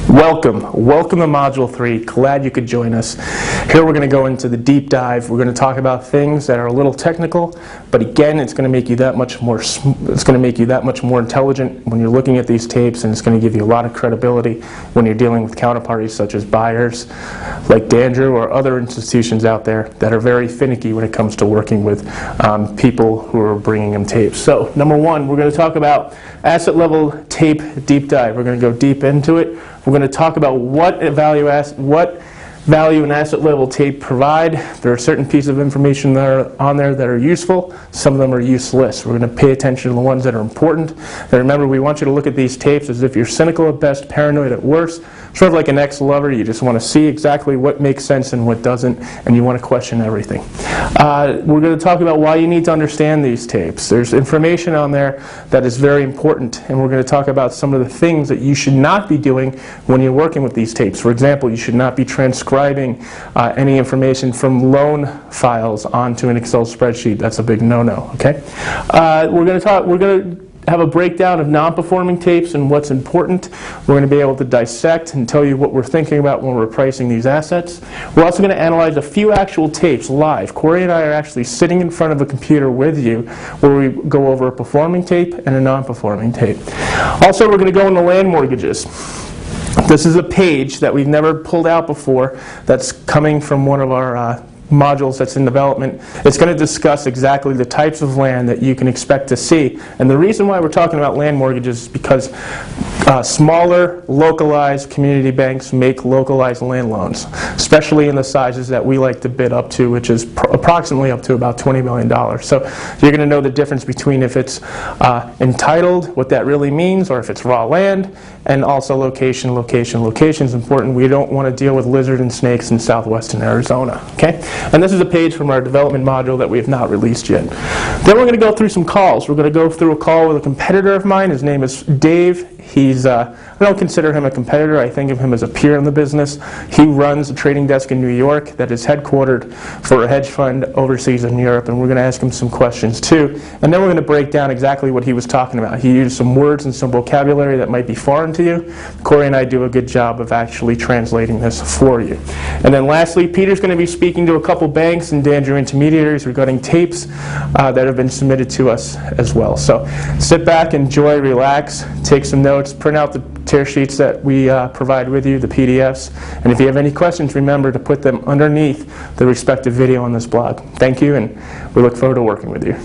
Welcome to Module 3. Glad you could join us. Here we're going to go into the deep dive. We're going to talk about things that are a little technical, but again, it's going to make you that much more intelligent when you're looking at these tapes, and it's going to give you a lot of credibility when you're dealing with counterparties such as buyers like Dandrew or other institutions out there that are very finicky when it comes to working with people who are bringing them tapes. So, number one, we're going to talk about asset level tape deep dive. We're going to go deep into it. We're going to talk about what value and asset level tape provide. There are certain pieces of information that are on there that are useful. Some of them are useless. We're going to pay attention to the ones that are important. And remember, we want you to look at these tapes as if you're cynical at best, paranoid at worst, sort of like an ex-lover. You just want to see exactly what makes sense and what doesn't, and you want to question everything. We're going to talk about why you need to understand these tapes. There's information on there that is very important, and we're going to talk about some of the things that you should not be doing when you're working with these tapes. For example, you should not be transcribing any information from loan files onto an Excel spreadsheet. That's a big no-no. Okay. We're going to have a breakdown of non-performing tapes and what's important. We're going to be able to dissect and tell you what we're thinking about when we're pricing these assets. We're also going to analyze a few actual tapes live. Corey and I are actually sitting in front of a computer with you where we go over a performing tape and a non-performing tape. Also, we're going to go into land mortgages. This is a page that we've never pulled out before that's coming from one of our modules that's in development. It's going to discuss exactly the types of land that you can expect to see. And the reason why we're talking about land mortgages is because smaller, localized community banks make localized land loans, especially in the sizes that we like to bid up to, which is approximately up to about $20 million. So you're going to know the difference between if it's entitled, what that really means, or if it's raw land, and also location. Location is important. We don't want to deal with lizard and snakes in southwestern Arizona. Okay? And this is a page from our development module that we have not released yet. Then we're going to go through some calls. We're going to go through a call with a competitor of mine. His name is Dave. I don't consider him a competitor. I think of him as a peer in the business. He runs a trading desk in New York that is headquartered for a hedge fund overseas in Europe, and we're going to ask him some questions too. And then we're going to break down exactly what he was talking about. He used some words and some vocabulary that might be foreign to you. Corey and I do a good job of actually translating this for you. And then lastly, Peter's going to be speaking to a couple banks and Dandrew intermediaries regarding tapes that have been submitted to us as well. So sit back, enjoy, relax, take some notes, print out the tear sheets that we provide with you, the PDFs, and if you have any questions, remember to put them underneath the respective video on this blog. Thank you, and we look forward to working with you.